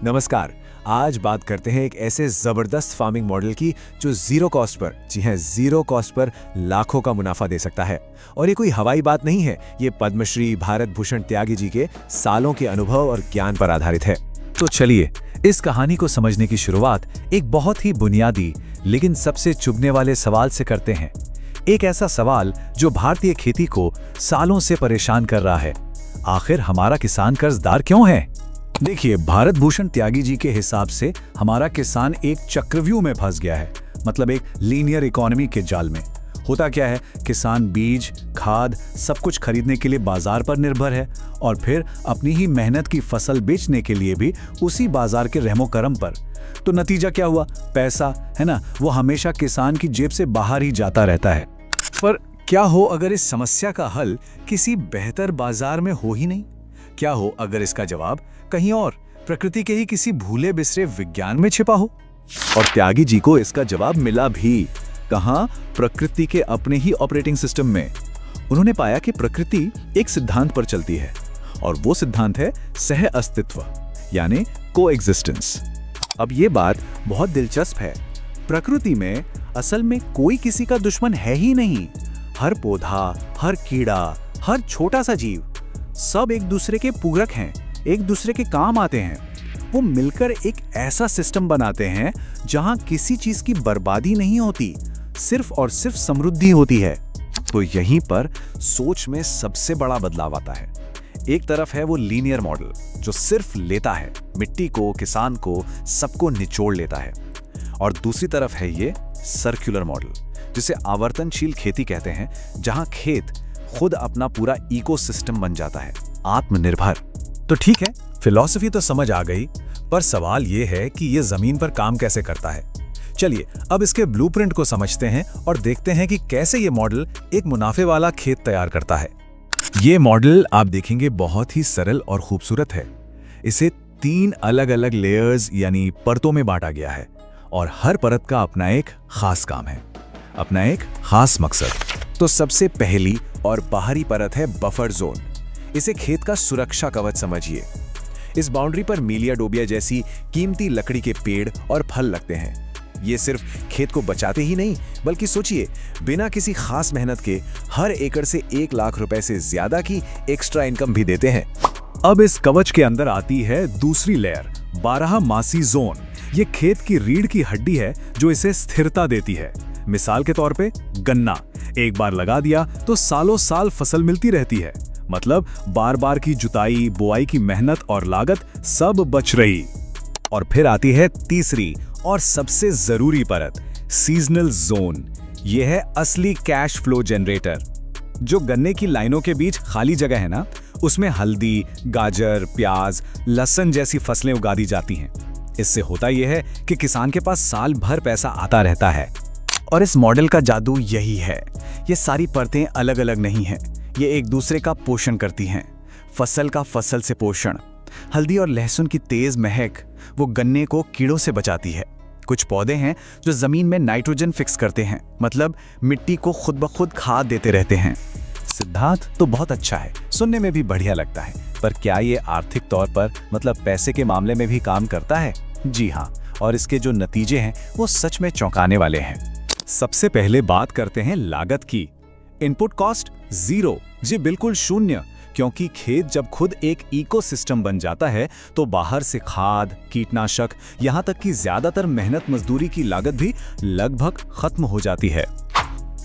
नमस्कार। आज बात करते हैं एक ऐसे जबरदस्त फार्मिंग मॉडल की जो जीरो कॉस्ट पर, जी हां, जीरो कॉस्ट पर लाखों का मुनाफा दे सकता है। और ये कोई हवाई बात नहीं है, ये पद्मश्री भारत भूषण त्यागी जी के सालों के अनुभव और ज्ञान पर आधारित है। तो चलिए इस कहानी को समझने की शुरुआत एक बहुत ही बुनियादी लेकिन सबसे चुभने वाले सवाल से करते हैं। एक ऐसा सवाल जो भारतीय खेती को सालों से परेशान कर रहा है। आखिर हमारा किसान कर्जदार क्यों है? देखिए, भारत भूषण त्यागी जी के हिसाब से हमारा किसान एक चक्रव्यूह में फंस गया है, मतलब एक लीनियर इकोनॉमी के जाल में। होता क्या है, किसान बीज, खाद सब कुछ खरीदने के लिए बाजार पर निर्भर है और फिर अपनी ही मेहनत की फसल बेचने के लिए भी उसी बाजार के रहमो करम पर। तो नतीजा क्या हुआ? पैसा है ना, वो हमेशा किसान की जेब से बाहर ही जाता रहता है। पर क्या हो अगर इस समस्या का हल किसी बेहतर बाजार में हो ही नहीं? क्या हो अगर इसका जवाब कहीं और, प्रकृति के ही किसी भूले बिसरे विज्ञान में छिपा हो? और त्यागी जी को इसका जवाब मिला भी। कहां? प्रकृति के अपने ही ऑपरेटिंग सिस्टम में। उन्होंने पाया कि प्रकृति एक सिद्धांत पर चलती है और वो सिद्धांत है सह अस्तित्व, यानी कोएग्जिस्टेंस। अब ये बात बहुत दिलचस्प है। प्रकृति में असल में कोई किसी का दुश्मन है ही नहीं। हर पौधा, हर कीड़ा, हर छोटा सा जीव, सब एक दूसरे के पूरक हैं, एक दूसरे के काम आते हैं। वो मिलकर एक ऐसा सिस्टम बनाते हैं जहां किसी चीज की बर्बादी नहीं होती, सिर्फ और सिर्फ समृद्धि होती है। तो यहीं पर सोच में सबसे बड़ा बदलाव आता है। एक तरफ है वो लीनियर मॉडल जो सिर्फ लेता है, मिट्टी को, किसान को, सबको निचोड़ लेता है। और दूसरी तरफ है ये सर्कुलर मॉडल जिसे आवर्तनशील खेती कहते हैं, जहां खेत खुद अपना पूरा इकोसिस्टम बन जाता है, आत्मनिर्भर। तो ठीक है, फिलॉसफी तो समझ आ गई, पर सवाल ये है कि ये जमीन पर काम कैसे करता है। चलिए अब इसके ब्लूप्रिंट को समझते हैं और देखते हैं कि कैसे ये मॉडल एक मुनाफे वाला खेत तैयार करता है। ये मॉडल आप देखेंगे बहुत ही सरल और खूबसूरत है। इसे 3 अलग अलग लेयर्स यानी परतों में बांटा गया है और हर परत का अपना एक खास काम है, अपना एक खास मकसद। तो सबसे पहली और बाहरी परत है बफर जोन। इसे खेत का सुरक्षा कवच समझिए। इस बाउंड्री पर मीलिया डोबिया जैसी कीमती लकड़ी के पेड़ और फल लगते हैं। ये सिर्फ खेत को बचाते ही नहीं, बल्कि सोचिए, बिना किसी खास मेहनत के हर एकड़ से 1 लाख रुपए से ज्यादा की एक्स्ट्रा इनकम भी देते हैं। अब इस कवच के अंदर आती है दूसरी लेयर, 12 मासी जोन। ये खेत की रीढ़ की हड्डी है जो इसे स्थिरता देती है। मिसाल के तौर पे गन्ना एक बार लगा दिया तो सालों साल फसल मिलती रहती है, मतलब बार बार की जुताई, बुआई की मेहनत और लागत सब बच रही। और फिर आती है तीसरी और सबसे जरूरी परत, सीजनल जोन। यह है असली कैश फ्लो जनरेटर। जो गन्ने की लाइनों के बीच खाली जगह है ना, उसमें हल्दी, गाजर, प्याज, लहसुन जैसी फसलें उगा दी जाती हैं। इससे होता यह है कि किसान के पास साल भर पैसा आता रहता है। और इस मॉडल का जादू यही है, ये सारी परतें अलग अलग नहीं हैं, ये एक दूसरे का पोषण करती हैं। फसल का फसल से पोषण, हल्दी और लहसुन की तेज महक वो गन्ने को कीड़ों से बचाती है। कुछ पौधे हैं जो जमीन में नाइट्रोजन फिक्स करते हैं, मतलब मिट्टी को खुद ब खुद खाद देते रहते हैं। सिद्धांत तो बहुत अच्छा है, सुनने में भी बढ़िया लगता है, पर क्या ये आर्थिक तौर पर, मतलब पैसे के मामले में भी काम करता है? जी हाँ, और इसके जो नतीजे हैं वो सच में चौंकाने वाले हैं। सबसे पहले बात करते हैं लागत की। इनपुट कॉस्ट 0, जी बिल्कुल शून्य, क्योंकि खेत जब खुद एक इकोसिस्टम बन जाता है तो बाहर से खाद, कीटनाशक, यहाँ तक कि ज्यादातर मेहनत मजदूरी की लागत भी लगभग खत्म हो जाती है।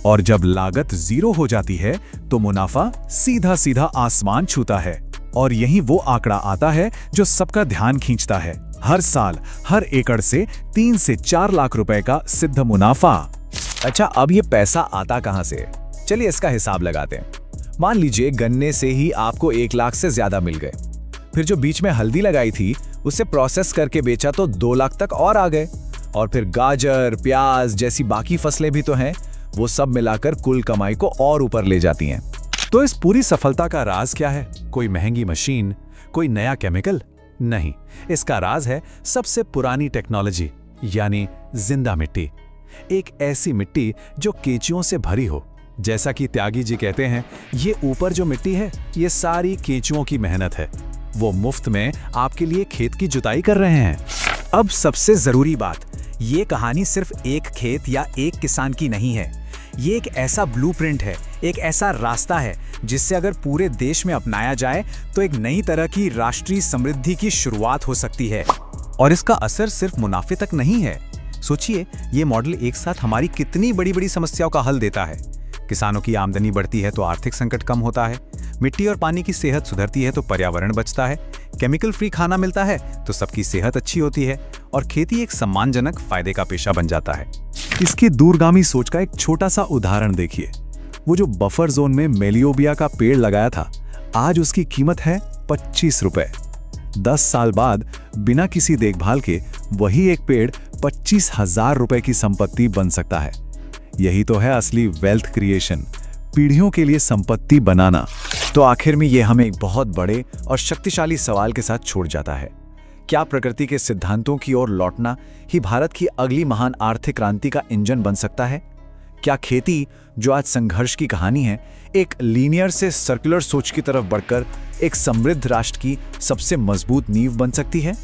और जब लागत 0 हो जाती है तो मुनाफा सीधा सीधा आसमान छूता है। और यही वो आंकड़ा आता है जो सबका ध्यान खींचता है। हर साल हर एकड़ से 3 से 4 लाख रुपए का सिद्ध मुनाफा। अच्छा, अब ये पैसा आता कहां से? चलिए इसका हिसाब लगाते हैं। मान लीजिए गन्ने से ही आपको 1 लाख से ज्यादा मिल गए। फिर जो बीच में हल्दी लगाई थी उसे प्रोसेस करके बेचा तो 2 लाख तक और आ गए। और फिर गाजर, प्याज जैसी बाकी फसलें भी तो हैं, वो सब मिलाकर कुल कमाई को और ऊपर ले जाती हैं। तो इस पूरी सफलता का राज क्या है? कोई महंगी मशीन, कोई नया केमिकल? नहीं, इसका राज है सबसे पुरानी टेक्नोलॉजी, यानी जिंदा मिट्टी। एक ऐसी मिट्टी जो केंचुओं से भरी हो। जैसा कि त्यागी जी कहते हैं, ये ऊपर जो मिट्टी है ये सारी केंचुओं की मेहनत है। वो मुफ्त में आपके लिए खेत की जुताई कर रहे हैं। अब सबसे जरूरी बात, ये कहानी सिर्फ एक खेत या एक किसान की नहीं है। ये एक ऐसा ब्लूप्रिंट है, एक ऐसा रास्ता है जिससे अगर पूरे देश में अपनाया जाए तो एक नई तरह की राष्ट्रीय समृद्धि की शुरुआत हो सकती है। और इसका असर सिर्फ मुनाफे तक नहीं है। सोचिए, ये मॉडल एक साथ हमारी कितनी बड़ी बड़ी समस्याओं का हल देता है। किसानों की आमदनी बढ़ती है तो आर्थिक संकट कम होता है, मिट्टी और पानी की सेहत सुधरती है तो पर्यावरण बचता है, केमिकल फ्री खाना मिलता है तो सबकी सेहत अच्छी होती है और खेती एक सम्मानजनक फायदे का पेशा बन जाता है। इसकी दूरगामी सोच का एक छोटा सा उदाहरण देखिए। वो जो बफर जोन में मेलियोबिया का पेड़ लगाया था, आज उसकी कीमत है 25 रुपए। 10 साल बाद बिना किसी देखभाल के वही एक पेड़ 25,000 रुपए की संपत्ति बन सकता है। यही तो है असली वेल्थ क्रिएशन, पीढ़ियों के लिए संपत्ति बनाना। तो आखिर में ये हमें एक बहुत बड़े और शक्तिशाली सवाल के साथ छोड़ जाता है। क्या प्रकृति के सिद्धांतों की ओर लौटना ही भारत की अगली महान आर्थिक क्रांति का इंजन बन सकता है? क्या खेती, जो आज संघर्ष की कहानी है, एक लीनियर से सर्कुलर सोच की तरफ बढ़कर एक समृद्ध राष्ट्र की सबसे मजबूत नींव बन सकती है?